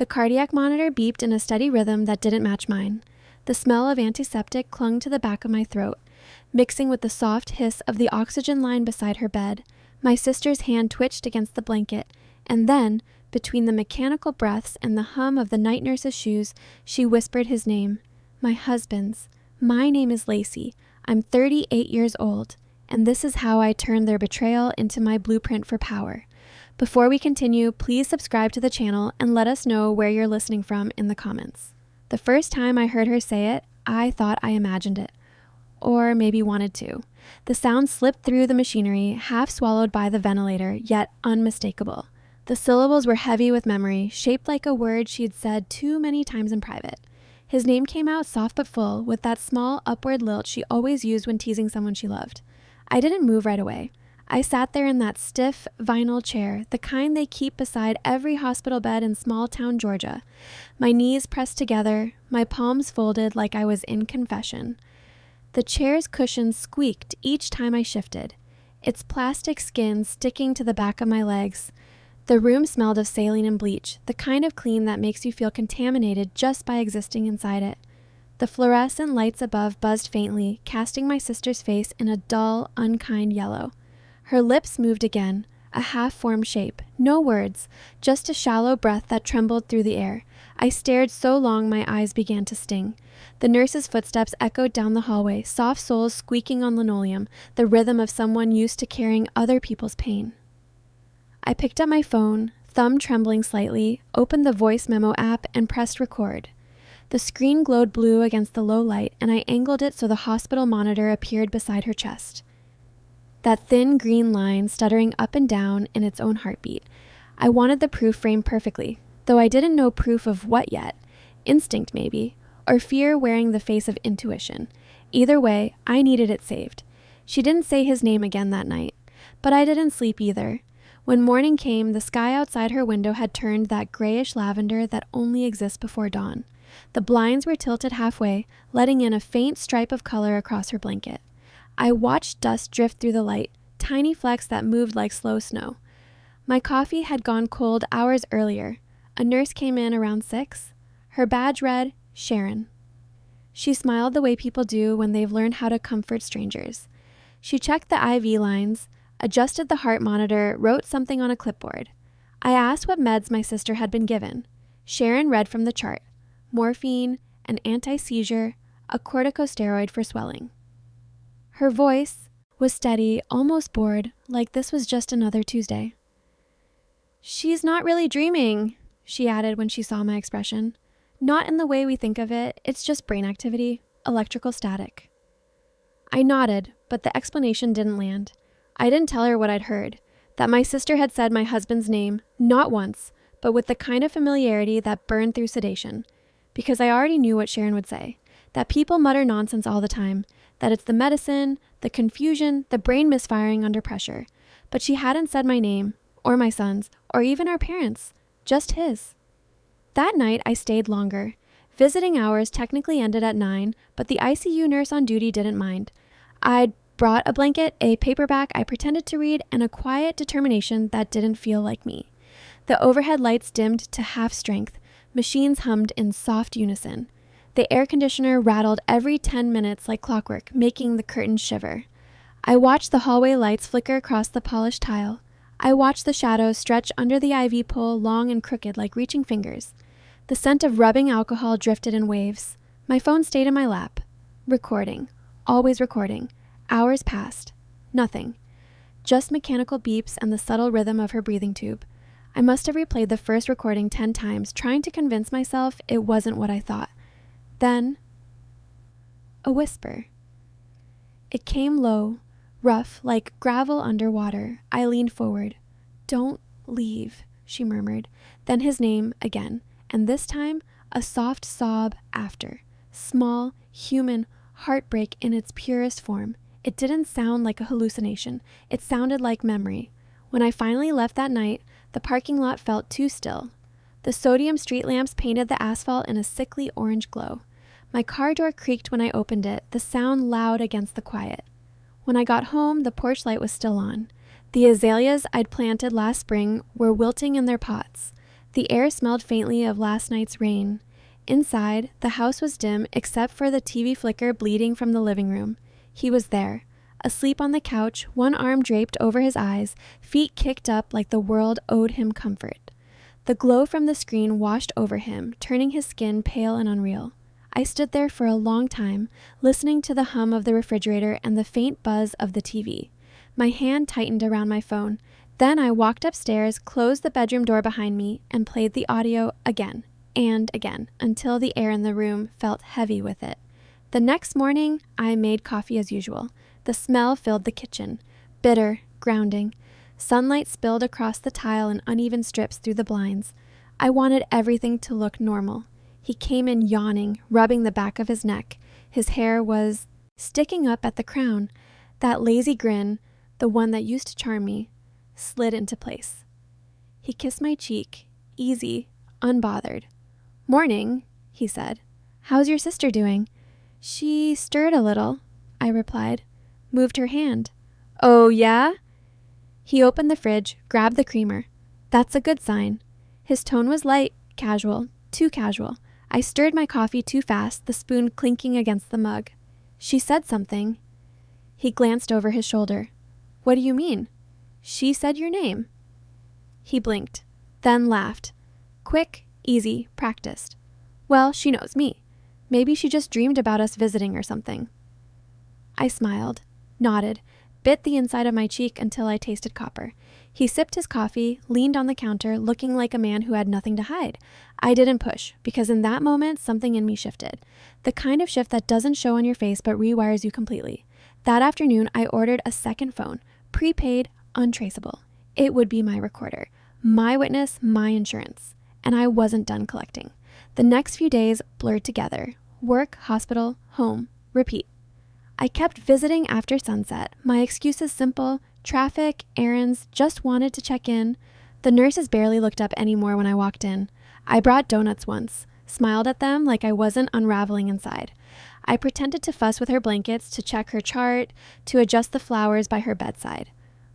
The cardiac monitor beeped in a steady rhythm that didn't match mine. The smell of antiseptic clung to the back of my throat, mixing with the soft hiss of the oxygen line beside her bed. My sister's hand twitched against the blanket, and then, between the mechanical breaths and the hum of the night nurse's shoes, she whispered his name. My husband's. My name is Lacey. I'm 38 years old, and this is how I turned their betrayal into my blueprint for power. Before we continue, please subscribe to the channel and let us know where you're listening from in the comments. The first time I heard her say it, I thought I imagined it. Or maybe wanted to. The sound slipped through the machinery, half swallowed by the ventilator, yet unmistakable. The syllables were heavy with memory, shaped like a word she had said too many times in private. His name came out soft but full, with that small upward lilt she always used when teasing someone she loved. I didn't move right away. I sat there in that stiff vinyl chair, the kind they keep beside every hospital bed in small-town Georgia. My knees pressed together, my palms folded like I was in confession. The chair's cushions squeaked each time I shifted, its plastic skin sticking to the back of my legs. The room smelled of saline and bleach, the kind of clean that makes you feel contaminated just by existing inside it. The fluorescent lights above buzzed faintly, casting my sister's face in a dull, unkind yellow. Her lips moved again, a half-formed shape, no words, just a shallow breath that trembled through the air. I stared so long my eyes began to sting. The nurse's footsteps echoed down the hallway, soft soles squeaking on linoleum, the rhythm of someone used to carrying other people's pain. I picked up my phone, thumb trembling slightly, opened the voice memo app, and pressed record. The screen glowed blue against the low light, and I angled it so the hospital monitor appeared beside her chest. That thin green line stuttering up and down in its own heartbeat. I wanted the proof framed perfectly, though I didn't know proof of what yet. Instinct, maybe, or fear wearing the face of intuition. Either way, I needed it saved. She didn't say his name again that night, but I didn't sleep either. When morning came, the sky outside her window had turned that grayish lavender that only exists before dawn. The blinds were tilted halfway, letting in a faint stripe of color across her blanket. I watched dust drift through the light, tiny flecks that moved like slow snow. My coffee had gone cold hours earlier. A nurse came in around 6. Her badge read, Sharon. She smiled the way people do when they've learned how to comfort strangers. She checked the IV lines, adjusted the heart monitor, wrote something on a clipboard. I asked what meds my sister had been given. Sharon read from the chart. Morphine, an anti-seizure, a corticosteroid for swelling. Her voice was steady, almost bored, like this was just another Tuesday. She's not really dreaming, she added when she saw my expression. Not in the way we think of it, it's just brain activity, electrical static. I nodded, but the explanation didn't land. I didn't tell her what I'd heard, that my sister had said my husband's name, not once, but with the kind of familiarity that burned through sedation, because I already knew what Sharon would say, that people mutter nonsense all the time, that it's the medicine, the confusion, the brain misfiring under pressure. But she hadn't said my name, or my son's, or even our parents', just his. That night, I stayed longer. Visiting hours technically ended at 9, but the ICU nurse on duty didn't mind. I'd brought a blanket, a paperback I pretended to read, and a quiet determination that didn't feel like me. The overhead lights dimmed to half strength. Machines hummed in soft unison. The air conditioner rattled every 10 minutes like clockwork, making the curtains shiver. I watched the hallway lights flicker across the polished tile. I watched the shadows stretch under the IV pole, long and crooked like reaching fingers. The scent of rubbing alcohol drifted in waves. My phone stayed in my lap. Recording. Always recording. Hours passed. Nothing. Just mechanical beeps and the subtle rhythm of her breathing tube. I must have replayed the first recording 10 times, trying to convince myself it wasn't what I thought. Then, a whisper. It came low, rough, like gravel underwater. I leaned forward. "Don't leave," she murmured. Then his name again, and this time a soft sob after. Small, human, heartbreak in its purest form. It didn't sound like a hallucination. It sounded like memory. When I finally left that night, the parking lot felt too still. The sodium street lamps painted the asphalt in a sickly orange glow. My car door creaked when I opened it, the sound loud against the quiet. When I got home, the porch light was still on. The azaleas I'd planted last spring were wilting in their pots. The air smelled faintly of last night's rain. Inside, the house was dim except for the TV flicker bleeding from the living room. He was there, asleep on the couch, one arm draped over his eyes, feet kicked up like the world owed him comfort. The glow from the screen washed over him, turning his skin pale and unreal. I stood there for a long time, listening to the hum of the refrigerator and the faint buzz of the TV. My hand tightened around my phone. Then I walked upstairs, closed the bedroom door behind me, and played the audio again and again until the air in the room felt heavy with it. The next morning, I made coffee as usual. The smell filled the kitchen, bitter, grounding. Sunlight spilled across the tile in uneven strips through the blinds. I wanted everything to look normal. He came in yawning, rubbing the back of his neck. His hair was sticking up at the crown. That lazy grin, the one that used to charm me, slid into place. He kissed my cheek, easy, unbothered. "Morning," he said. "How's your sister doing?" "She stirred a little," I replied. "Moved her hand." "Oh, yeah?" He opened the fridge, grabbed the creamer. "That's a good sign." His tone was light, casual, too casual. I stirred my coffee too fast, the spoon clinking against the mug. "She said something." He glanced over his shoulder. "What do you mean?" "She said your name." He blinked, then laughed. Quick, easy, practiced. "Well, she knows me. Maybe she just dreamed about us visiting or something." I smiled, nodded, bit the inside of my cheek until I tasted copper. He sipped his coffee, leaned on the counter, looking like a man who had nothing to hide. I didn't push, because in that moment, something in me shifted. The kind of shift that doesn't show on your face but rewires you completely. That afternoon, I ordered a second phone, prepaid, untraceable. It would be my recorder, my witness, my insurance. And I wasn't done collecting. The next few days blurred together. Work, hospital, home, repeat. I kept visiting after sunset. My excuses simple: traffic, errands, just wanted to check in. The nurses barely looked up anymore when I walked in. I brought donuts once, smiled at them like I wasn't unraveling inside. I pretended to fuss with her blankets, to check her chart, to adjust the flowers by her bedside.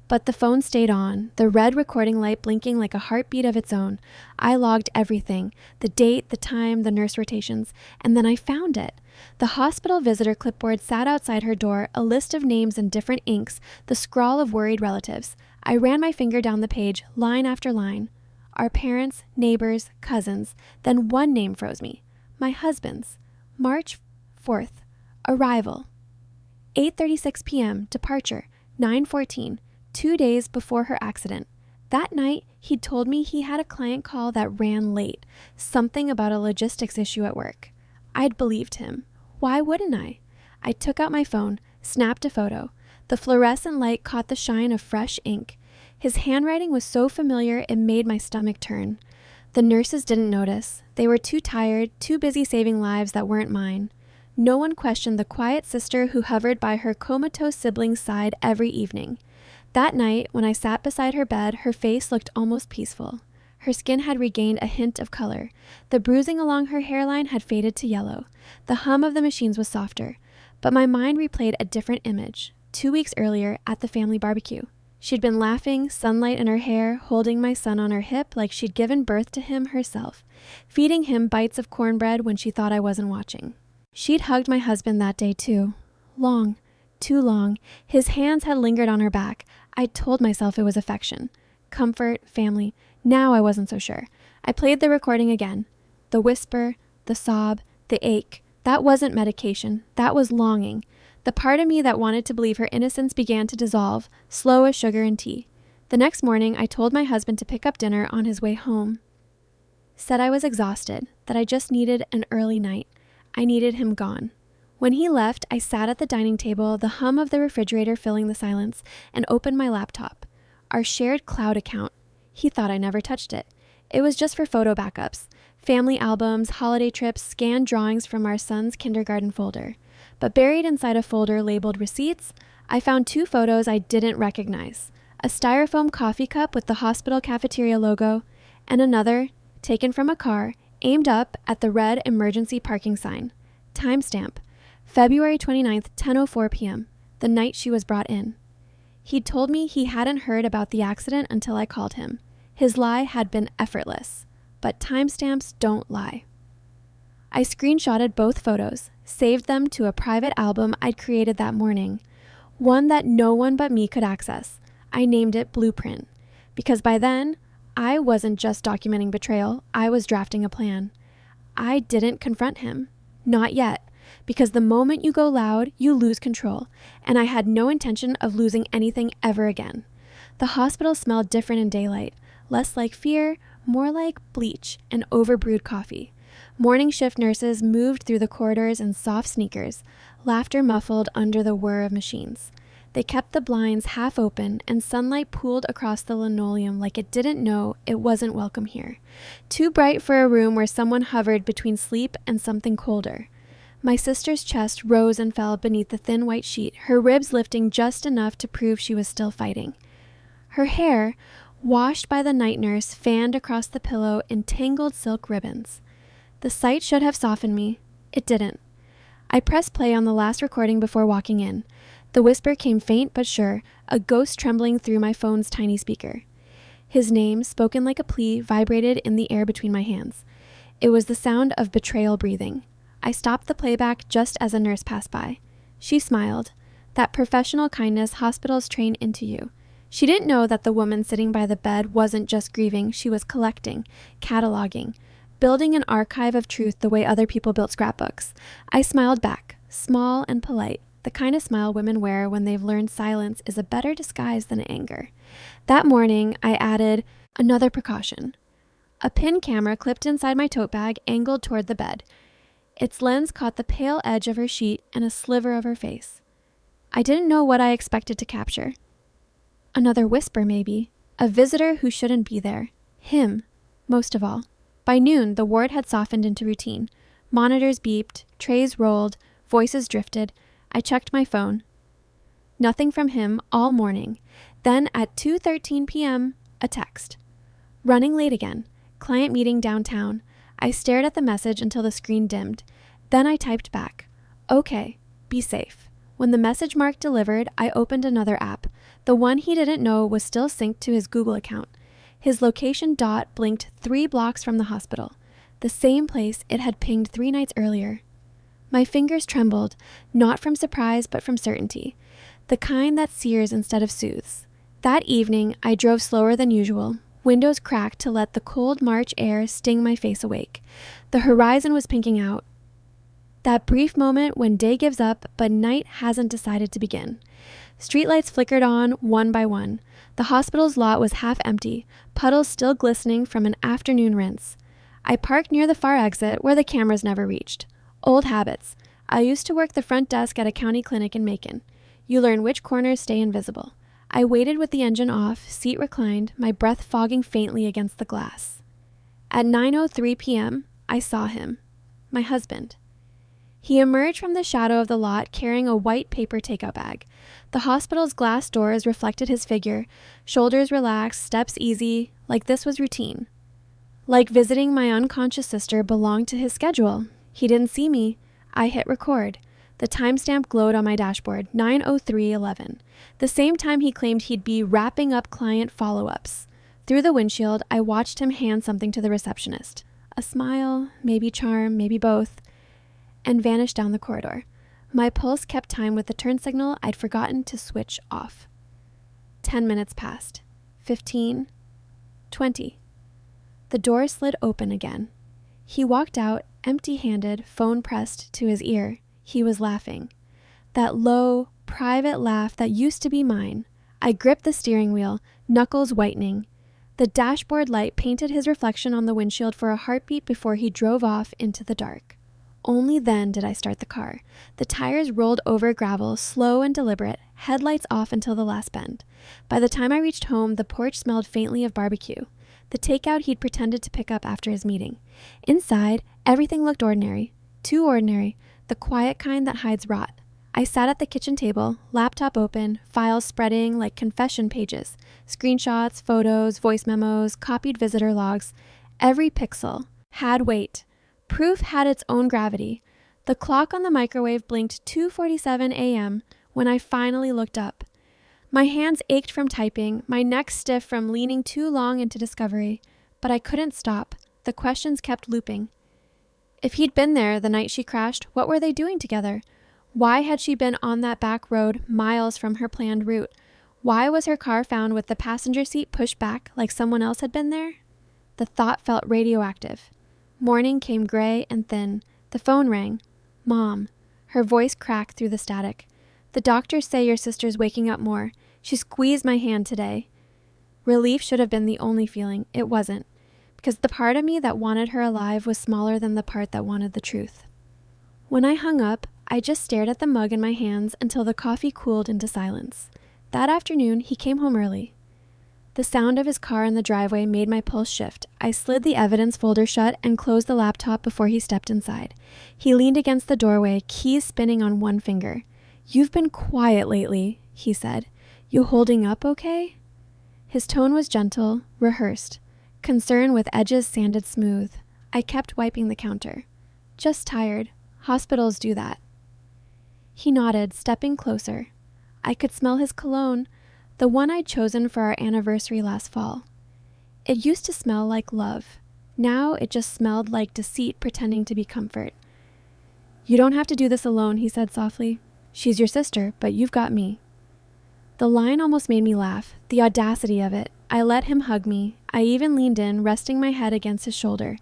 But the phone stayed on, the red recording light blinking like a heartbeat of its own. I logged everything, the date, the time, the nurse rotations, and then I found it. The hospital visitor clipboard sat outside her door, a list of names in different inks, the scrawl of worried relatives. I ran my finger down the page, line after line. Our parents, neighbors, cousins. Then one name froze me. My husband's. March 4th. Arrival. 8:36 p.m. Departure. 9:14. 2 days before her accident. That night, he'd told me he had a client call that ran late, something about a logistics issue at work. I'd believed him. Why wouldn't I? I took out my phone, snapped a photo. The fluorescent light caught the shine of fresh ink. His handwriting was so familiar it made my stomach turn. The nurses didn't notice. They were too tired, too busy saving lives that weren't mine. No one questioned the quiet sister who hovered by her comatose sibling's side every evening. That night, when I sat beside her bed, her face looked almost peaceful. Her skin had regained a hint of color. The bruising along her hairline had faded to yellow. The hum of the machines was softer. But my mind replayed a different image. 2 weeks earlier, at the family barbecue. She'd been laughing, sunlight in her hair, holding my son on her hip like she'd given birth to him herself, feeding him bites of cornbread when she thought I wasn't watching. She'd hugged my husband that day too. Long. Too long. His hands had lingered on her back. I told myself it was affection. Comfort, family. Now I wasn't so sure. I played the recording again. The whisper, the sob, the ache. That wasn't medication. That was longing. The part of me that wanted to believe her innocence began to dissolve, slow as sugar in tea. The next morning, I told my husband to pick up dinner on his way home. Said I was exhausted, that I just needed an early night. I needed him gone. When he left, I sat at the dining table, the hum of the refrigerator filling the silence, and opened my laptop. Our shared cloud account. He thought I never touched it. It was just for photo backups, family albums, holiday trips, scanned drawings from our son's kindergarten folder. But buried inside a folder labeled receipts, I found 2 photos I didn't recognize. A styrofoam coffee cup with the hospital cafeteria logo, and another, taken from a car, aimed up at the red emergency parking sign. Timestamp. February 29th, 10:04 p.m., the night she was brought in. He'd told me he hadn't heard about the accident until I called him. His lie had been effortless. but timestamps don't lie. I screenshotted both photos, saved them to a private album I'd created that morning, one that no one but me could access. I named it Blueprint, because by then, I wasn't just documenting betrayal, I was drafting a plan. I didn't confront him. Not yet, because the moment you go loud, you lose control, and I had no intention of losing anything ever again. The hospital smelled different in daylight, less like fear, more like bleach and overbrewed coffee. Morning shift nurses moved through the corridors in soft sneakers, laughter muffled under the whir of machines. They kept the blinds half open and sunlight pooled across the linoleum like it didn't know it wasn't welcome here. Too bright for a room where someone hovered between sleep and something colder. My sister's chest rose and fell beneath the thin white sheet, her ribs lifting just enough to prove she was still fighting. Her hair, washed by the night nurse, fanned across the pillow in tangled silk ribbons. The sight should have softened me. It didn't. I pressed play on the last recording before walking in. The whisper came faint but sure, a ghost trembling through my phone's tiny speaker. His name, spoken like a plea, vibrated in the air between my hands. It was the sound of betrayal breathing. I stopped the playback just as a nurse passed by. She smiled. That professional kindness hospitals train into you. She didn't know that the woman sitting by the bed wasn't just grieving, she was collecting, cataloging, building an archive of truth the way other people built scrapbooks. I smiled back, small and polite, the kind of smile women wear when they've learned silence is a better disguise than anger. That morning, I added another precaution. A pin camera clipped inside my tote bag angled toward the bed. Its lens caught the pale edge of her sheet and a sliver of her face. I didn't know what I expected to capture. Another whisper, maybe. A visitor who shouldn't be there. Him, most of all. By noon, the ward had softened into routine. Monitors beeped, trays rolled, voices drifted. I checked my phone. Nothing from him all morning. Then at 2:13 p.m., a text. Running late again. Client meeting downtown. I stared at the message until the screen dimmed. Then I typed back. Okay, be safe. When the message marked delivered, I opened another app. The one he didn't know was still synced to his Google account. His location dot blinked 3 blocks from the hospital, the same place it had pinged 3 nights earlier. My fingers trembled, not from surprise but from certainty, the kind that sears instead of soothes. That evening, I drove slower than usual, windows cracked to let the cold March air sting my face awake. The horizon was pinking out. That brief moment when day gives up but night hasn't decided to begin. Streetlights flickered on one by one. The hospital's lot was half empty, puddles still glistening from an afternoon rinse. I parked near the far exit where the cameras never reached. Old habits. I used to work the front desk at a county clinic in Macon. You learn which corners stay invisible. I waited with the engine off, seat reclined, my breath fogging faintly against the glass. At 9:03 p.m., I saw him. My husband. He emerged from the shadow of the lot carrying a white paper takeout bag. The hospital's glass doors reflected his figure, shoulders relaxed, steps easy, like this was routine. Like visiting my unconscious sister belonged to his schedule. He didn't see me. I hit record. The timestamp glowed on my dashboard, 9:03:11, the same time he claimed he'd be wrapping up client follow-ups. Through the windshield, I watched him hand something to the receptionist. A smile, maybe charm, maybe both, and vanished down the corridor. My pulse kept time with the turn signal I'd forgotten to switch off. 10 minutes passed. 15. 20. The door slid open again. He walked out, empty-handed, phone pressed to his ear. He was laughing. That low, private laugh that used to be mine. I gripped the steering wheel, knuckles whitening. The dashboard light painted his reflection on the windshield for a heartbeat before he drove off into the dark. Only then did I start the car. The tires rolled over gravel, slow and deliberate, headlights off until the last bend. By the time I reached home, the porch smelled faintly of barbecue, the takeout he'd pretended to pick up after his meeting. Inside, everything looked ordinary, too ordinary, the quiet kind that hides rot. I sat at the kitchen table, laptop open, files spreading like confession pages, screenshots, photos, voice memos, copied visitor logs. Every pixel had weight. Proof had its own gravity. The clock on the microwave blinked 2:47 a.m. when I finally looked up. My hands ached from typing, my neck stiff from leaning too long into discovery, but I couldn't stop. The questions kept looping. If he'd been there the night she crashed, what were they doing together? Why had she been on that back road miles from her planned route? Why was her car found with the passenger seat pushed back like someone else had been there? The thought felt radioactive. Morning came gray and thin. The phone rang. Mom. Her voice cracked through the static. The doctors say your sister's waking up more. She squeezed my hand today. Relief should have been the only feeling. It wasn't. Because the part of me that wanted her alive was smaller than the part that wanted the truth. When I hung up, I just stared at the mug in my hands until the coffee cooled into silence. That afternoon, he came home early. The sound of his car in the driveway made my pulse shift. I slid the evidence folder shut and closed the laptop before he stepped inside. He leaned against the doorway, keys spinning on one finger. "You've been quiet lately," he said. "You holding up okay?" His tone was gentle, rehearsed, concern with edges sanded smooth. I kept wiping the counter. "Just tired. Hospitals do that." He nodded, stepping closer. I could smell his cologne, the one I'd chosen for our anniversary last fall. It used to smell like love. Now it just smelled like deceit pretending to be comfort. "You don't have to do this alone," he said softly. "She's your sister, but you've got me." The line almost made me laugh, the audacity of it. I let him hug me. I even leaned in, resting my head against his shoulder.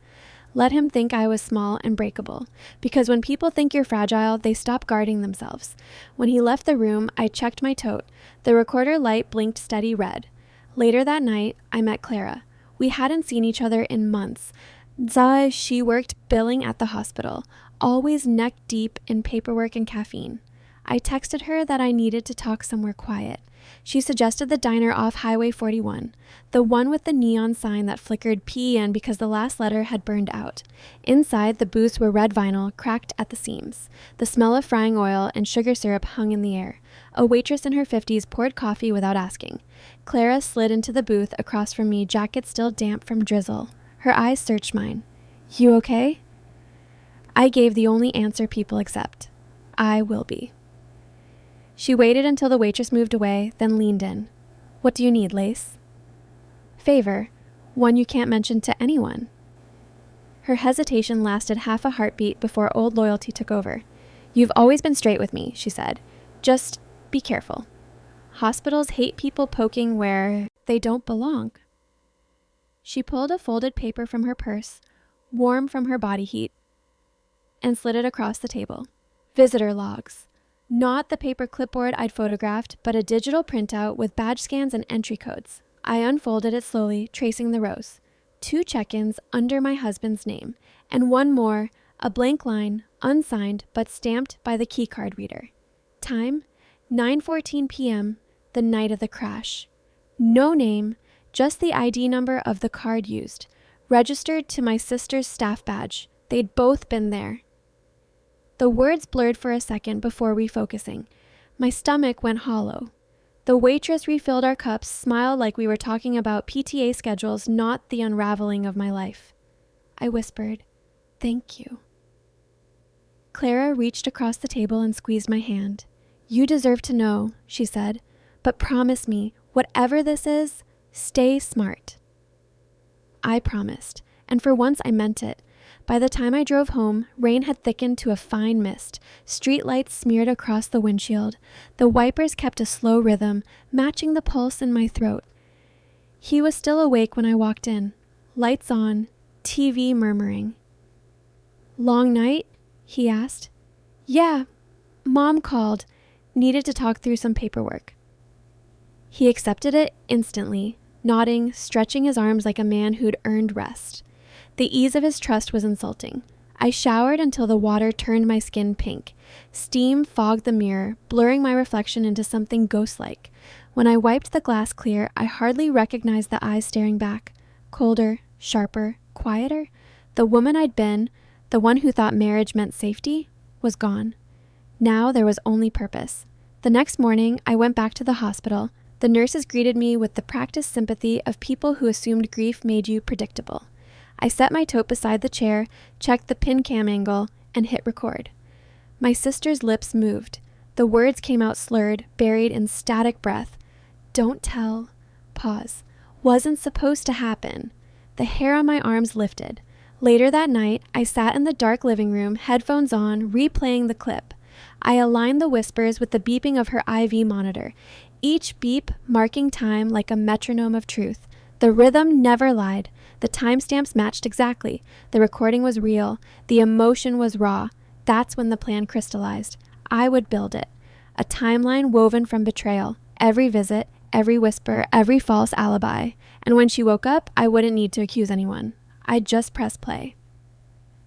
Let him think I was small and breakable, because when people think you're fragile, they stop guarding themselves. When he left the room, I checked my tote. The recorder light blinked steady red. Later that night, I met Clara. We hadn't seen each other in months. She worked billing at the hospital, always neck deep in paperwork and caffeine. I texted her that I needed to talk somewhere quiet. She suggested the diner off Highway 41, the one with the neon sign that flickered PN because the last letter had burned out. Inside, the booths were red vinyl, cracked at the seams. The smell of frying oil and sugar syrup hung in the air. A waitress in her 50s poured coffee without asking. Clara slid into the booth across from me, jacket still damp from drizzle. Her eyes searched mine. "You okay?" I gave the only answer people accept. "I will be." She waited until the waitress moved away, then leaned in. "What do you need, Lace?" "Favor. One you can't mention to anyone." Her hesitation lasted half a heartbeat before old loyalty took over. "You've always been straight with me," she said. "Just be careful. Hospitals hate people poking where they don't belong." She pulled a folded paper from her purse, warm from her body heat, and slid it across the table. Visitor logs. Not the paper clipboard I'd photographed, but a digital printout with badge scans and entry codes. I unfolded it slowly, tracing the rows. 2 check-ins under my husband's name, and one more, a blank line, unsigned but stamped by the keycard reader. Time, 9:14 p.m., the night of the crash. No name, just the ID number of the card used, registered to my sister's staff badge. They'd both been there. The words blurred for a second before refocusing. My stomach went hollow. The waitress refilled our cups, smiled like we were talking about PTA schedules, not the unraveling of my life. I whispered, "Thank you." Clara reached across the table and squeezed my hand. "You deserve to know," she said, "but promise me, whatever this is, stay smart." I promised, and for once I meant it. By the time I drove home, rain had thickened to a fine mist. Street lights smeared across the windshield. The wipers kept a slow rhythm, matching the pulse in my throat. He was still awake when I walked in. Lights on, TV murmuring. "Long night?" he asked. "Yeah. Mom called. Needed to talk through some paperwork." He accepted it instantly, nodding, stretching his arms like a man who'd earned rest. The ease of his trust was insulting. I showered until the water turned my skin pink. Steam fogged the mirror, blurring my reflection into something ghost-like. When I wiped the glass clear, I hardly recognized the eyes staring back. Colder, sharper, quieter. The woman I'd been, the one who thought marriage meant safety, was gone. Now there was only purpose. The next morning, I went back to the hospital. The nurses greeted me with the practiced sympathy of people who assumed grief made you predictable. I set my tote beside the chair, checked the pin cam angle, and hit record. My sister's lips moved. The words came out slurred, buried in static breath. "Don't tell." Pause. "Wasn't supposed to happen." The hair on my arms lifted. Later that night, I sat in the dark living room, headphones on, replaying the clip. I aligned the whispers with the beeping of her IV monitor, each beep marking time like a metronome of truth. The rhythm never lied. The timestamps matched exactly. The recording was real. The emotion was raw. That's when the plan crystallized. I would build it. A timeline woven from betrayal. Every visit, every whisper, every false alibi. And when she woke up, I wouldn't need to accuse anyone. I'd just press play.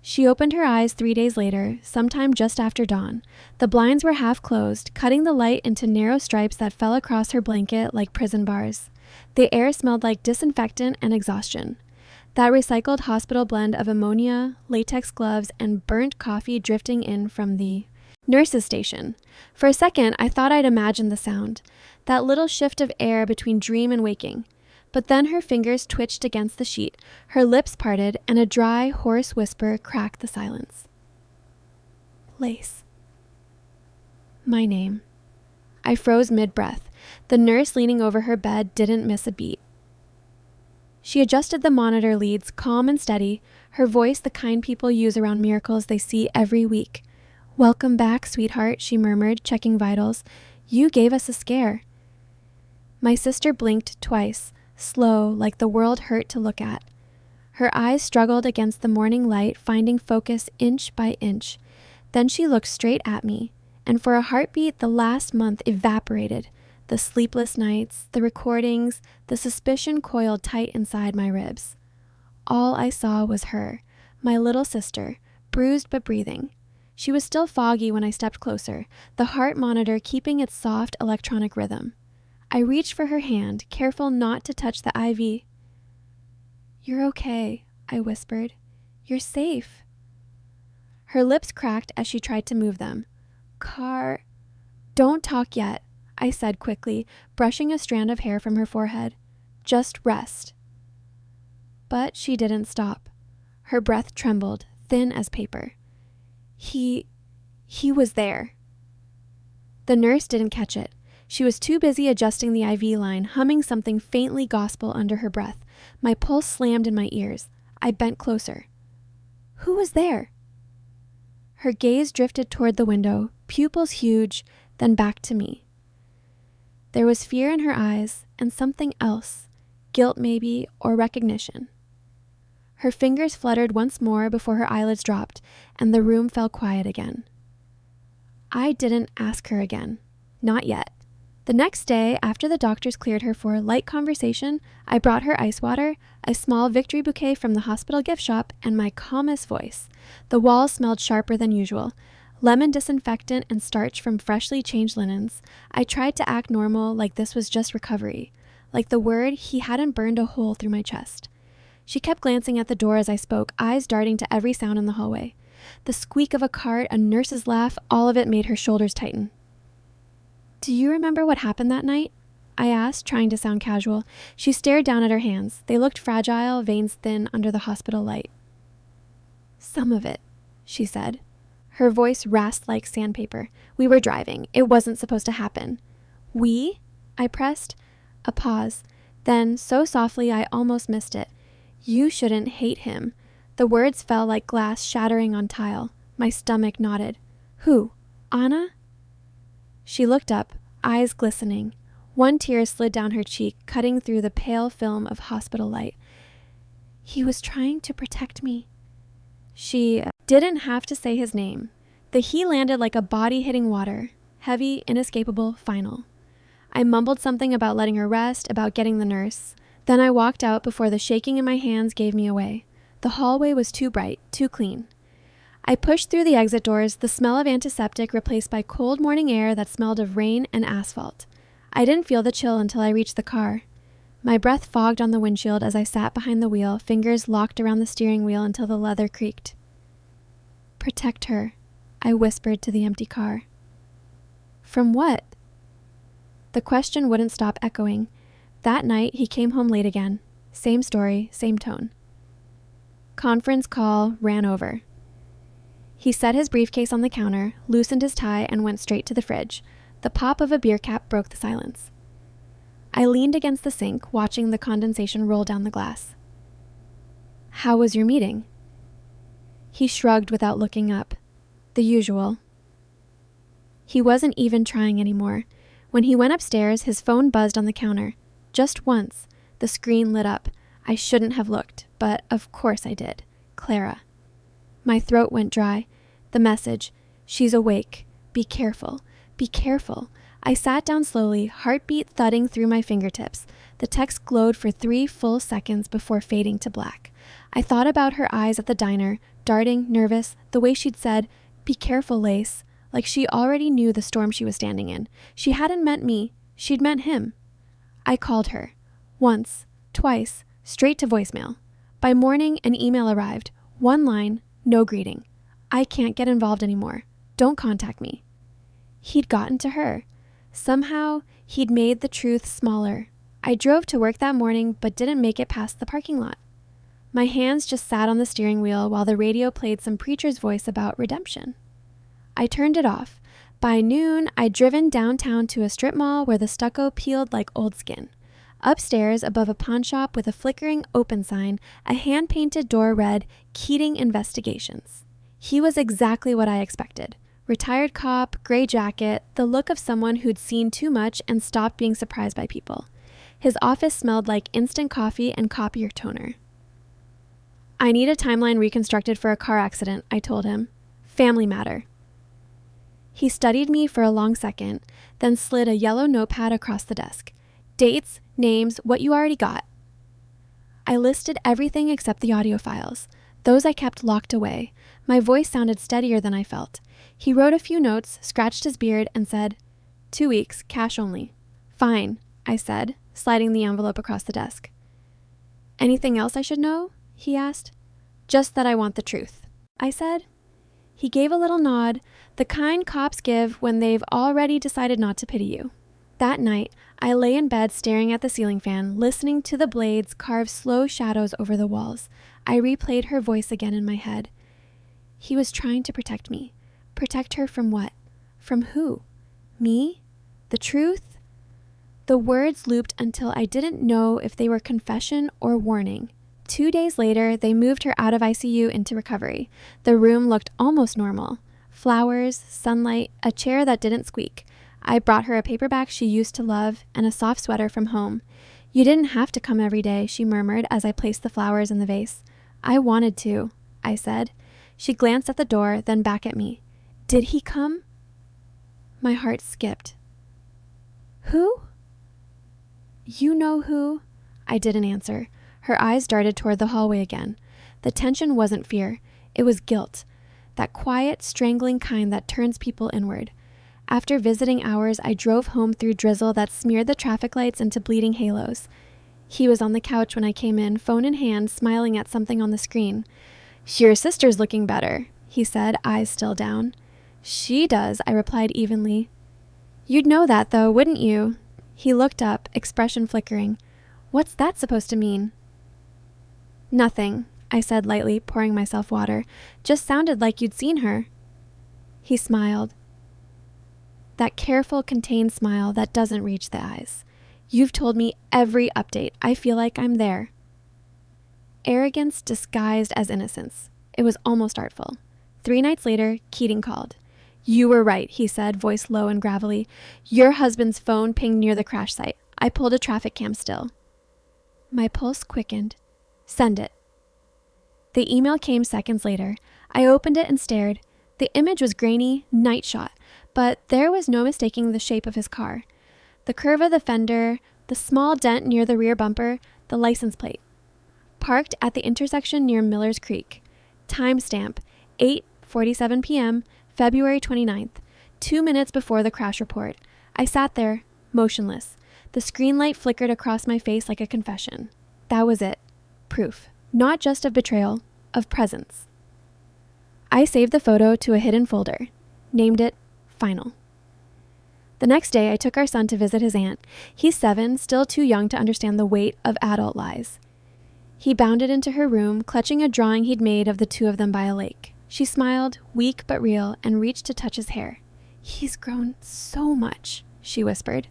She opened her eyes 3 days later, sometime just after dawn. The blinds were half closed, cutting the light into narrow stripes that fell across her blanket like prison bars. The air smelled like disinfectant and exhaustion. That recycled hospital blend of ammonia, latex gloves, and burnt coffee drifting in from the nurse's station. For a second, I thought I'd imagined the sound, that little shift of air between dream and waking. But then her fingers twitched against the sheet, her lips parted, and a dry, hoarse whisper cracked the silence. Lace. My name. I froze mid-breath. The nurse leaning over her bed didn't miss a beat. She adjusted the monitor leads, calm and steady, her voice the kind people use around miracles they see every week. "Welcome back, sweetheart," she murmured, checking vitals. "You gave us a scare." My sister blinked twice, slow, like the world hurt to look at. Her eyes struggled against the morning light, finding focus inch by inch. Then she looked straight at me, and for a heartbeat the last month evaporated. The sleepless nights, the recordings, the suspicion coiled tight inside my ribs. All I saw was her, my little sister, bruised but breathing. She was still foggy when I stepped closer, the heart monitor keeping its soft electronic rhythm. I reached for her hand, careful not to touch the IV. "You're okay," I whispered. "You're safe." Her lips cracked as she tried to move them. "Don't talk yet," I said quickly, brushing a strand of hair from her forehead. "Just rest." But she didn't stop. Her breath trembled, thin as paper. He was there." The nurse didn't catch it. She was too busy adjusting the IV line, humming something faintly gospel under her breath. My pulse slammed in my ears. I bent closer. "Who was there?" Her gaze drifted toward the window, pupils huge, then back to me. There was fear in her eyes, and something else, guilt maybe, or recognition. Her fingers fluttered once more before her eyelids dropped, and the room fell quiet again. I didn't ask her again. Not yet. The next day, after the doctors cleared her for a light conversation, I brought her ice water, a small victory bouquet from the hospital gift shop, and my calmest voice. The walls smelled sharper than usual. Lemon disinfectant and starch from freshly changed linens. I tried to act normal, like this was just recovery. Like the word, he hadn't burned a hole through my chest. She kept glancing at the door as I spoke, eyes darting to every sound in the hallway. The squeak of a cart, a nurse's laugh, all of it made her shoulders tighten. "Do you remember what happened that night?" I asked, trying to sound casual. She stared down at her hands. They looked fragile, veins thin under the hospital light. "Some of it," she said. Her voice rasped like sandpaper. "We were driving. It wasn't supposed to happen." "We?" I pressed. A pause. Then, so softly I almost missed it. "You shouldn't hate him." The words fell like glass shattering on tile. My stomach knotted. "Who? Anna?" She looked up, eyes glistening. One tear slid down her cheek, cutting through the pale film of hospital light. "He was trying to protect me." She didn't have to say his name. The he landed like a body hitting water. Heavy, inescapable, final. I mumbled something about letting her rest, about getting the nurse. Then I walked out before the shaking in my hands gave me away. The hallway was too bright, too clean. I pushed through the exit doors, the smell of antiseptic replaced by cold morning air that smelled of rain and asphalt. I didn't feel the chill until I reached the car. My breath fogged on the windshield as I sat behind the wheel, fingers locked around the steering wheel until the leather creaked. "Protect her," I whispered to the empty car. "From what?" The question wouldn't stop echoing. That night, he came home late again. Same story, same tone. Conference call ran over. He set his briefcase on the counter, loosened his tie, and went straight to the fridge. The pop of a beer cap broke the silence. I leaned against the sink, watching the condensation roll down the glass. "How was your meeting?" He shrugged without looking up. The usual. He wasn't even trying anymore. When he went upstairs, his phone buzzed on the counter. Just once, the screen lit up. I shouldn't have looked, but of course I did. Clara. My throat went dry. The message, "She's awake. Be careful. Be careful." I sat down slowly, heartbeat thudding through my fingertips. The text glowed for 3 full seconds before fading to black. I thought about her eyes at the diner, darting, nervous, the way she'd said, "Be careful, Lace," like she already knew the storm she was standing in. She hadn't meant me. She'd meant him. I called her. Once, twice, straight to voicemail. By morning, an email arrived. 1 line, no greeting. "I can't get involved anymore. Don't contact me." He'd gotten to her. Somehow, he'd made the truth smaller. I drove to work that morning, but didn't make it past the parking lot. My hands just sat on the steering wheel while the radio played some preacher's voice about redemption. I turned it off. By noon, I'd driven downtown to a strip mall where the stucco peeled like old skin. Upstairs, above a pawn shop with a flickering open sign, a hand-painted door read, "Keating Investigations." He was exactly what I expected. Retired cop, gray jacket, the look of someone who'd seen too much and stopped being surprised by people. His office smelled like instant coffee and copier toner. "I need a timeline reconstructed for a car accident," I told him. "Family matter." He studied me for a long second, then slid a yellow notepad across the desk. "Dates, names, what you already got." I listed everything except the audio files. Those I kept locked away. My voice sounded steadier than I felt. He wrote a few notes, scratched his beard, and said, 2 weeks, cash only." "Fine," I said, sliding the envelope across the desk. "Anything else I should know?" he asked. "Just that I want the truth," I said. He gave a little nod, the kind cops give when they've already decided not to pity you. That night, I lay in bed staring at the ceiling fan, listening to the blades carve slow shadows over the walls. I replayed her voice again in my head. He was trying to protect me. Protect her from what? From who? Me? The truth? The words looped until I didn't know if they were confession or warning. 2 days later, they moved her out of ICU into recovery. The room looked almost normal. Flowers, sunlight, a chair that didn't squeak. I brought her a paperback she used to love and a soft sweater from home. "You didn't have to come every day," she murmured as I placed the flowers in the vase. "I wanted to," I said. She glanced at the door, then back at me. "Did he come?" My heart skipped. "Who?" "You know who?" I didn't answer. Her eyes darted toward the hallway again. The tension wasn't fear. It was guilt. That quiet, strangling kind that turns people inward. After visiting hours, I drove home through drizzle that smeared the traffic lights into bleeding halos. He was on the couch when I came in, phone in hand, smiling at something on the screen. "Your sister's looking better," he said, eyes still down. "She does," I replied evenly. "You'd know that, though, wouldn't you?" He looked up, expression flickering. "What's that supposed to mean?" "Nothing," I said lightly, pouring myself water. "Just sounded like you'd seen her." He smiled. That careful, contained smile that doesn't reach the eyes. "You've told me every update. I feel like I'm there." Arrogance disguised as innocence. It was almost artful. 3 nights later, Keating called. "You were right," he said, voice low and gravelly. "Your husband's phone pinged near the crash site. I pulled a traffic cam still." My pulse quickened. "Send it." The email came seconds later. I opened it and stared. The image was grainy, night shot, but there was no mistaking the shape of his car. The curve of the fender, the small dent near the rear bumper, the license plate. Parked at the intersection near Miller's Creek. Timestamp, 8:47 p.m., February 29th, 2 minutes before the crash report. I sat there, motionless. The screen light flickered across my face like a confession. That was it. Proof. Not just of betrayal, of presence. I saved the photo to a hidden folder. Named it Final. The next day, I took our son to visit his aunt. He's 7, still too young to understand the weight of adult lies. He bounded into her room, clutching a drawing he'd made of the 2 of them by a lake. She smiled, weak but real, and reached to touch his hair. "He's grown so much," she whispered.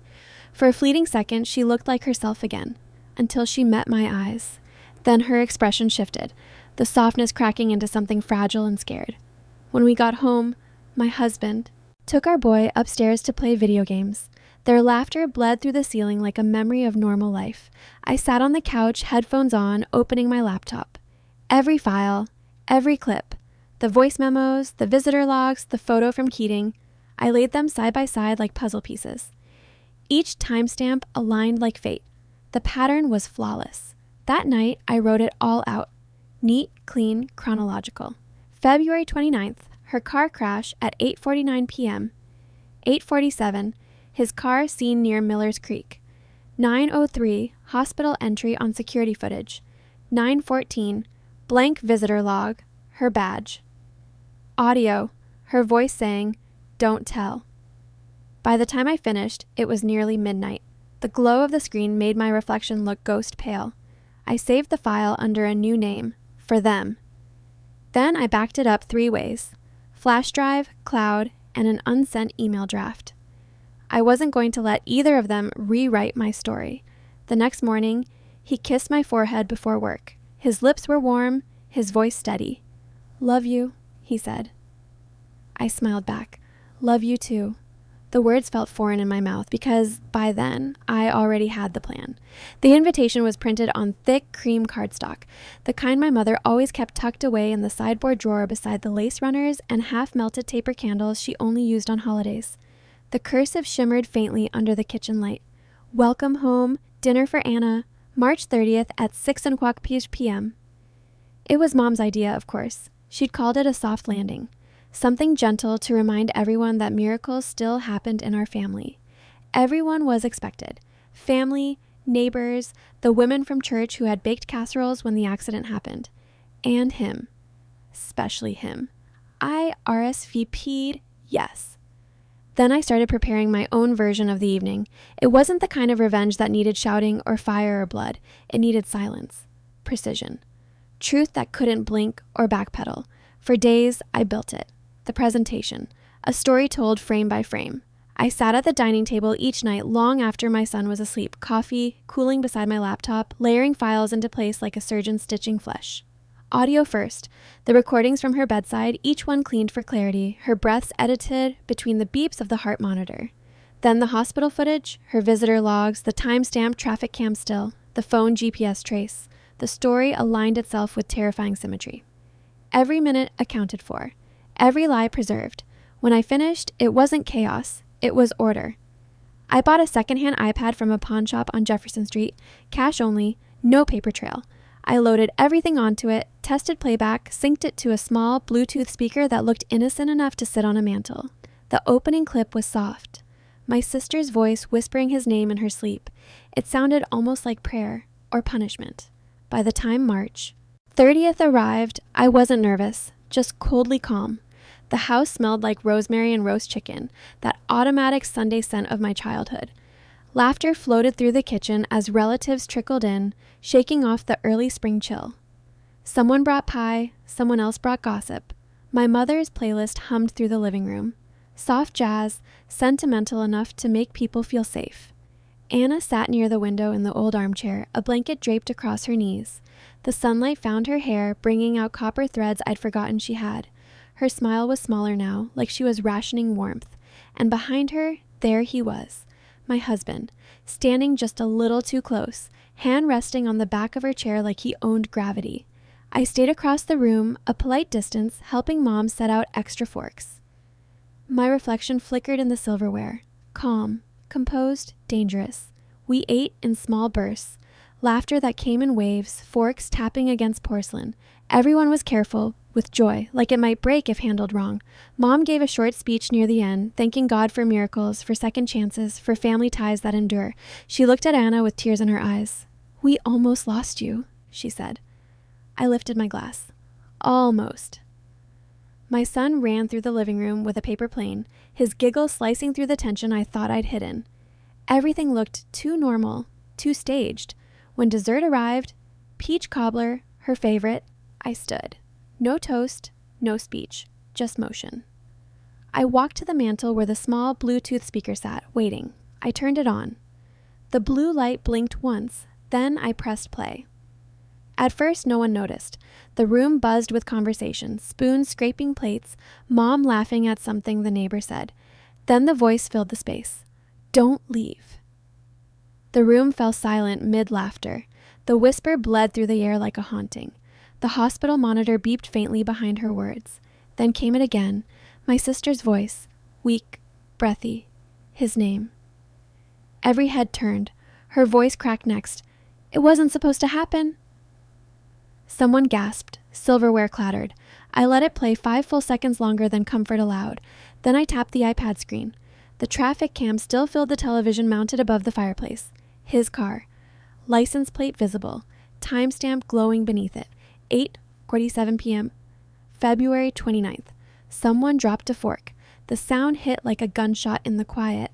For a fleeting second, she looked like herself again, until she met my eyes. Then her expression shifted. the softness cracking into something fragile and scared. When we got home, my husband took our boy upstairs to play video games. Their laughter bled through the ceiling like a memory of normal life. I sat on the couch, headphones on, opening my laptop. Every file, every clip, the voice memos, the visitor logs, the photo from Keating, I laid them side by side like puzzle pieces. Each timestamp aligned like fate. The pattern was flawless. That night, I wrote it all out. Neat, clean, chronological. February 29th, her car crash at 8:49 p.m. 8:47, his car seen near Miller's Creek. 9:03, hospital entry on security footage. 9:14, blank visitor log, her badge. Audio, her voice saying, "Don't tell." By the time I finished, it was nearly midnight. The glow of the screen made my reflection look ghost pale. I saved the file under a new name, For Them. Then I backed it up 3 ways: flash drive, cloud, and an unsent email draft. I wasn't going to let either of them rewrite my story. The next morning, he kissed my forehead before work. His lips were warm, his voice steady. "Love you," he said. I smiled back. "Love you too." The words felt foreign in my mouth because, by then, I already had the plan. The invitation was printed on thick cream cardstock, the kind my mother always kept tucked away in the sideboard drawer beside the lace runners and half-melted taper candles she only used on holidays. The cursive shimmered faintly under the kitchen light. "Welcome home, dinner for Anna, March 30th at 6:15 p.m. It was Mom's idea, of course. She'd called it a soft landing. Something gentle to remind everyone that miracles still happened in our family. Everyone was expected. Family, neighbors, the women from church who had baked casseroles when the accident happened. And him. Especially him. I RSVP'd yes. Then I started preparing my own version of the evening. It wasn't the kind of revenge that needed shouting or fire or blood. It needed silence. Precision. Truth that couldn't blink or backpedal. For days, I built it. The presentation, a story told frame by frame. I sat at the dining table each night long after my son was asleep, coffee cooling beside my laptop, layering files into place like a surgeon stitching flesh. Audio first, the recordings from her bedside, each one cleaned for clarity, her breaths edited between the beeps of the heart monitor. Then the hospital footage, her visitor logs, the time-stamped traffic cam still, the phone GPS trace. The story aligned itself with terrifying symmetry. Every minute accounted for. Every lie preserved. When I finished, it wasn't chaos. It was order. I bought a secondhand iPad from a pawn shop on Jefferson Street, cash only, no paper trail. I loaded everything onto it, tested playback, synced it to a small Bluetooth speaker that looked innocent enough to sit on a mantel. The opening clip was soft. My sister's voice whispering his name in her sleep. It sounded almost like prayer or punishment. By the time March 30th arrived, I wasn't nervous, just coldly calm. The house smelled like rosemary and roast chicken, that automatic Sunday scent of my childhood. Laughter floated through the kitchen as relatives trickled in, shaking off the early spring chill. Someone brought pie, someone else brought gossip. My mother's playlist hummed through the living room. Soft jazz, sentimental enough to make people feel safe. Anna sat near the window in the old armchair, a blanket draped across her knees. The sunlight found her hair, bringing out copper threads I'd forgotten she had. Her smile was smaller now, like she was rationing warmth. And behind her, there he was, my husband, standing just a little too close, hand resting on the back of her chair like he owned gravity. I stayed across the room, a polite distance, helping Mom set out extra forks. My reflection flickered in the silverware. Calm, composed, dangerous. We ate in small bursts. Laughter that came in waves, forks tapping against porcelain. Everyone was careful, with joy, like it might break if handled wrong. Mom gave a short speech near the end, thanking God for miracles, for second chances, for family ties that endure. She looked at Anna with tears in her eyes. "We almost lost you," she said. I lifted my glass. Almost. My son ran through the living room with a paper plane, his giggle slicing through the tension I thought I'd hidden. Everything looked too normal, too staged. When dessert arrived, peach cobbler, her favorite, I stood. No toast, no speech, just motion. I walked to the mantel where the small Bluetooth speaker sat, waiting. I turned it on. The blue light blinked once, then I pressed play. At first, no one noticed. The room buzzed with conversation, spoons scraping plates, Mom laughing at something the neighbor said. Then the voice filled the space. Don't leave. The room fell silent mid-laughter. The whisper bled through the air like a haunting. The hospital monitor beeped faintly behind her words. Then came it again, my sister's voice, weak, breathy, his name. Every head turned. Her voice cracked next. It wasn't supposed to happen. Someone gasped. Silverware clattered. I let it play 5 full seconds longer than comfort allowed. Then I tapped the iPad screen. The traffic cam still filled the television mounted above the fireplace. His car. License plate visible. Timestamp glowing beneath it. 8:47 p.m. February 29th. Someone dropped a fork. The sound hit like a gunshot in the quiet.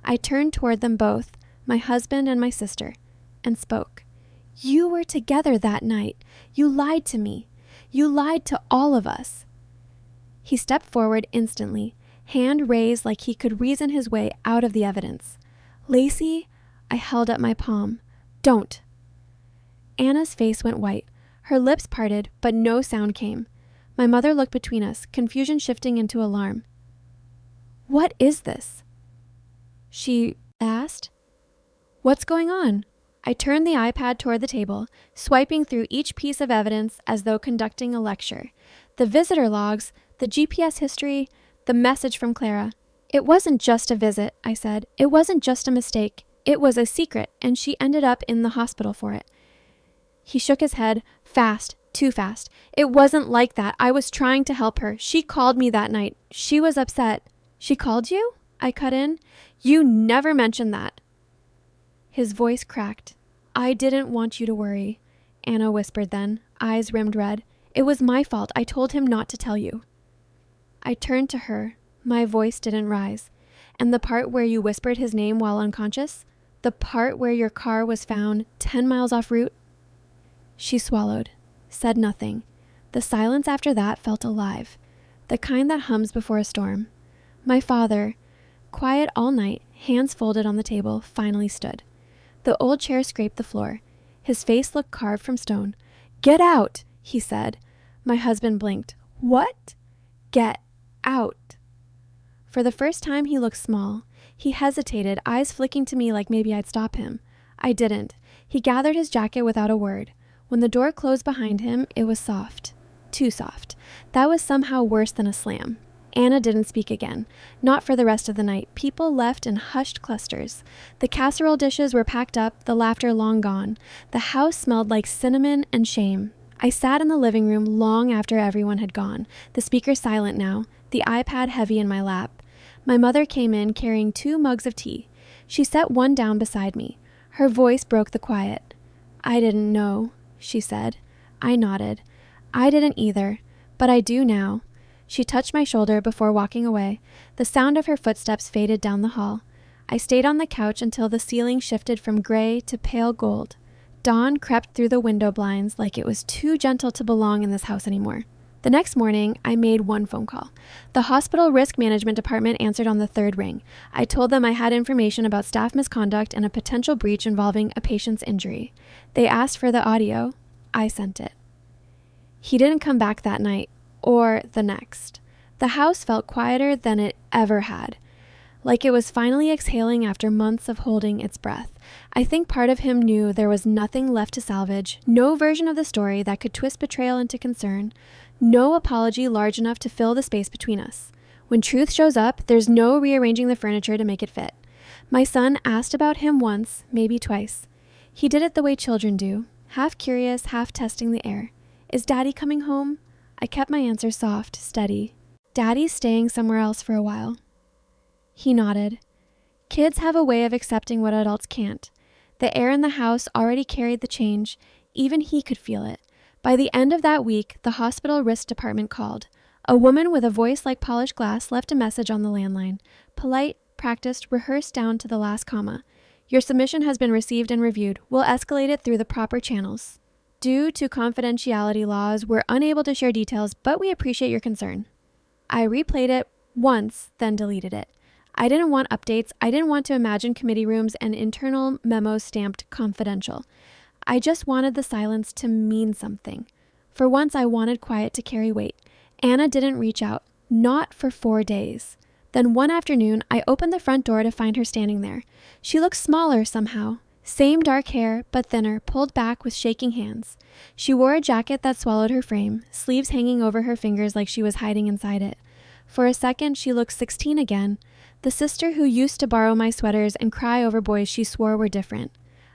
I turned toward them both, my husband and my sister, and spoke. You were together that night. You lied to me. You lied to all of us. He stepped forward instantly, hand raised like he could reason his way out of the evidence. Lacey, I held up my palm. Don't. Anna's face went white. Her lips parted, but no sound came. My mother looked between us, confusion shifting into alarm. What is this? She asked. What's going on? I turned the iPad toward the table, swiping through each piece of evidence as though conducting a lecture. The visitor logs, the GPS history, the message from Clara. It wasn't just a visit, I said. It wasn't just a mistake. It was a secret, and she ended up in the hospital for it. He shook his head, fast, too fast. It wasn't like that. I was trying to help her. She called me that night. She was upset. She called you? I cut in. You never mentioned that. His voice cracked. I didn't want you to worry, Anna whispered then, eyes rimmed red. It was my fault. I told him not to tell you. I turned to her. My voice didn't rise. And the part where you whispered his name while unconscious? The part where your car was found 10 miles off route? She swallowed, said nothing. The silence after that felt alive, the kind that hums before a storm. My father, quiet all night, hands folded on the table, finally stood. The old chair scraped the floor. His face looked carved from stone. Get out, he said. My husband blinked. What? Get out. For the first time, he looked small. He hesitated, eyes flicking to me like maybe I'd stop him. I didn't. He gathered his jacket without a word. When the door closed behind him, it was soft. Too soft. That was somehow worse than a slam. Anna didn't speak again. Not for the rest of the night. People left in hushed clusters. The casserole dishes were packed up, the laughter long gone. The house smelled like cinnamon and shame. I sat in the living room long after everyone had gone, the speaker silent now, the iPad heavy in my lap. My mother came in carrying 2 mugs of tea. She set one down beside me. Her voice broke the quiet. I didn't know, she said. I nodded. I didn't either, but I do now. She touched my shoulder before walking away. The sound of her footsteps faded down the hall. I stayed on the couch until the ceiling shifted from gray to pale gold. Dawn crept through the window blinds like it was too gentle to belong in this house anymore. The next morning, I made one phone call. The hospital risk management department answered on the 3rd ring. I told them I had information about staff misconduct and a potential breach involving a patient's injury. They asked for the audio. I sent it. He didn't come back that night, or the next. The house felt quieter than it ever had, like it was finally exhaling after months of holding its breath. I think part of him knew there was nothing left to salvage, no version of the story that could twist betrayal into concern, no apology large enough to fill the space between us. When truth shows up, there's no rearranging the furniture to make it fit. My son asked about him once, maybe twice. He did it the way children do, half curious, half testing the air. Is Daddy coming home? I kept my answer soft, steady. Daddy's staying somewhere else for a while. He nodded. Kids have a way of accepting what adults can't. The air in the house already carried the change. Even he could feel it. By the end of that week, the hospital risk department called. A woman with a voice like polished glass left a message on the landline. Polite, practiced, rehearsed down to the last comma. Your submission has been received and reviewed. We'll escalate it through the proper channels. Due to confidentiality laws, we're unable to share details, but we appreciate your concern. I replayed it once, then deleted it. I didn't want updates. I didn't want to imagine committee rooms and internal memos stamped confidential. I just wanted the silence to mean something. For once, I wanted quiet to carry weight. Anna didn't reach out, not for 4 days. Then one afternoon, I opened the front door to find her standing there. She looked smaller somehow. Same dark hair, but thinner, pulled back with shaking hands. She wore a jacket that swallowed her frame, sleeves hanging over her fingers like she was hiding inside it. For a second, she looked 16 again, the sister who used to borrow my sweaters and cry over boys she swore were different.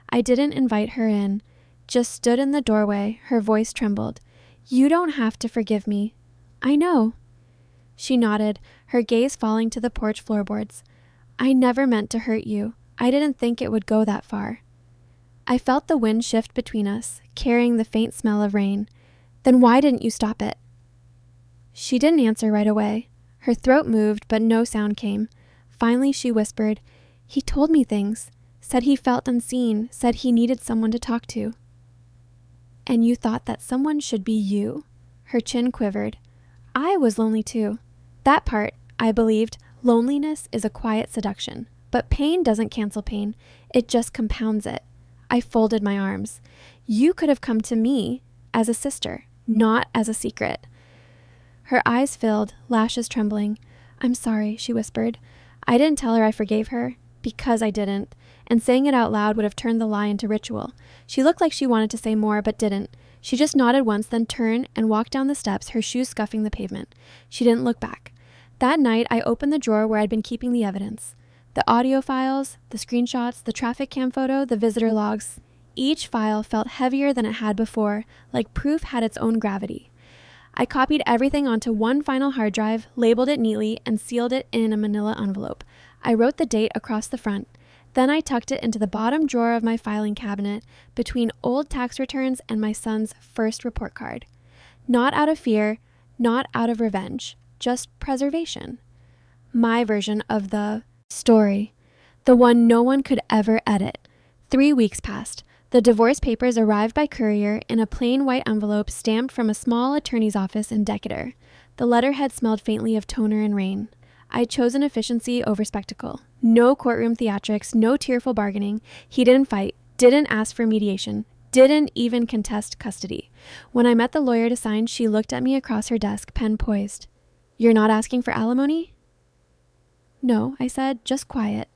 I didn't invite her in, just stood in the doorway. Her voice trembled. "You don't have to forgive me." "I know." She nodded, her gaze falling to the porch floorboards. "I never meant to hurt you. I didn't think it would go that far." I felt the wind shift between us, carrying the faint smell of rain. "Then why didn't you stop it?" She didn't answer right away. Her throat moved, but no sound came. Finally, she whispered, "He told me things, said he felt unseen, said he needed someone to talk to." "And you thought that someone should be you?" Her chin quivered. "I was lonely too. That part, I believed, loneliness is a quiet seduction. But pain doesn't cancel pain. It just compounds it." I folded my arms. "You could have come to me as a sister, not as a secret." Her eyes filled, lashes trembling. "I'm sorry," she whispered. I didn't tell her I forgave her, because I didn't, and saying it out loud would have turned the lie into ritual. She looked like she wanted to say more, but didn't. She just nodded once, then turned and walked down the steps, her shoes scuffing the pavement. She didn't look back. That night, I opened the drawer where I'd been keeping the evidence. The audio files, the screenshots, the traffic cam photo, the visitor logs. Each file felt heavier than it had before, like proof had its own gravity. I copied everything onto one final hard drive, labeled it neatly, and sealed it in a manila envelope. I wrote the date across the front. Then I tucked it into the bottom drawer of my filing cabinet between old tax returns and my son's first report card. Not out of fear, not out of revenge, just preservation. My version of the story, the one no one could ever edit. 3 weeks passed. The divorce papers arrived by courier in a plain white envelope stamped from a small attorney's office in Decatur. The letterhead smelled faintly of toner and rain. I had chosen efficiency over spectacle. No courtroom theatrics, no tearful bargaining. He didn't fight, didn't ask for mediation, didn't even contest custody. When I met the lawyer to sign, she looked at me across her desk, pen poised. "You're not asking for alimony?" "No," I said, "just quiet."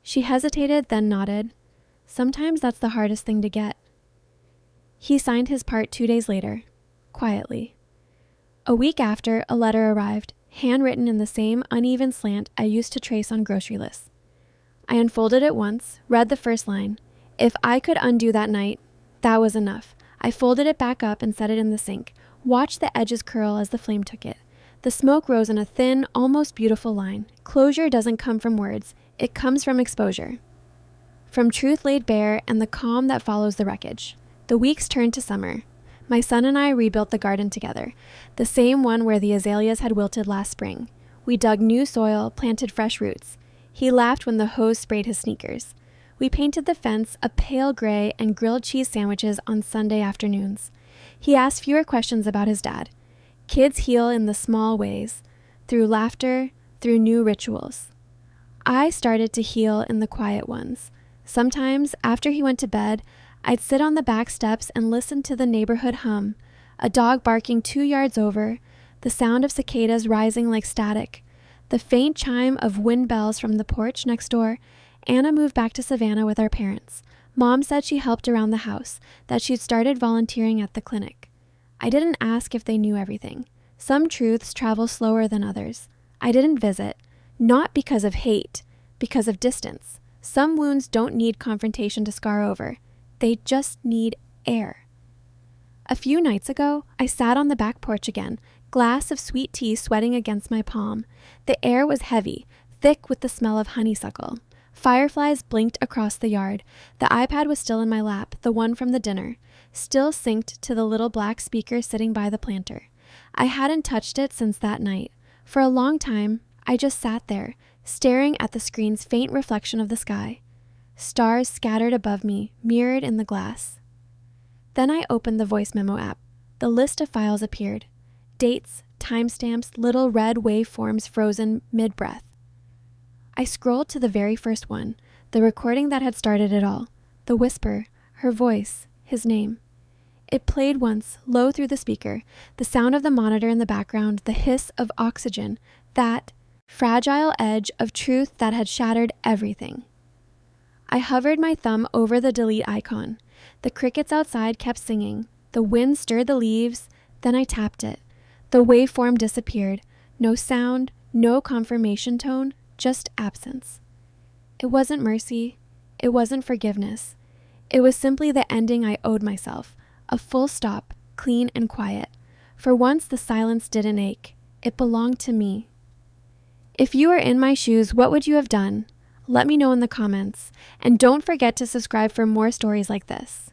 She hesitated, then nodded. Sometimes that's the hardest thing to get. He signed his part 2 days later, quietly. A week after, a letter arrived, handwritten in the same uneven slant I used to trace on grocery lists. I unfolded it once, read the first line. If I could undo that night, that was enough. I folded it back up and set it in the sink, watched the edges curl as the flame took it. The smoke rose in a thin, almost beautiful line. Closure doesn't come from words, it comes from exposure. From truth laid bare and the calm that follows the wreckage. The weeks turned to summer. My son and I rebuilt the garden together, the same one where the azaleas had wilted last spring. We dug new soil, planted fresh roots. He laughed when the hose sprayed his sneakers. We painted the fence a pale gray and grilled cheese sandwiches on Sunday afternoons. He asked fewer questions about his dad. Kids heal in the small ways, through laughter, through new rituals. I started to heal in the quiet ones. Sometimes, after he went to bed, I'd sit on the back steps and listen to the neighborhood hum, a dog barking 2 yards over, the sound of cicadas rising like static, the faint chime of wind bells from the porch next door. Anna moved back to Savannah with our parents. Mom said she helped around the house, that she'd started volunteering at the clinic. I didn't ask if they knew everything. Some truths travel slower than others. I didn't visit, not because of hate, because of distance. Some wounds don't need confrontation to scar over. They just need air. A few nights ago, I sat on the back porch again, glass of sweet tea sweating against my palm. The air was heavy, thick with the smell of honeysuckle. Fireflies blinked across the yard. The iPad was still in my lap, the one from the dinner, still synced to the little black speaker sitting by the planter. I hadn't touched it since that night. For a long time, I just sat there, staring at the screen's faint reflection of the sky. Stars scattered above me, mirrored in the glass. Then I opened the voice memo app. The list of files appeared. Dates, timestamps, little red waveforms frozen mid-breath. I scrolled to the very first one, the recording that had started it all. The whisper, her voice, his name. It played once, low through the speaker, the sound of the monitor in the background, the hiss of oxygen, that fragile edge of truth that had shattered everything. I hovered my thumb over the delete icon. The crickets outside kept singing. The wind stirred the leaves. Then I tapped it. The waveform disappeared. No sound, no confirmation tone, just absence. It wasn't mercy. It wasn't forgiveness. It was simply the ending I owed myself. A full stop, clean and quiet. For once, the silence didn't ache. It belonged to me. If you were in my shoes, what would you have done? Let me know in the comments. And don't forget to subscribe for more stories like this.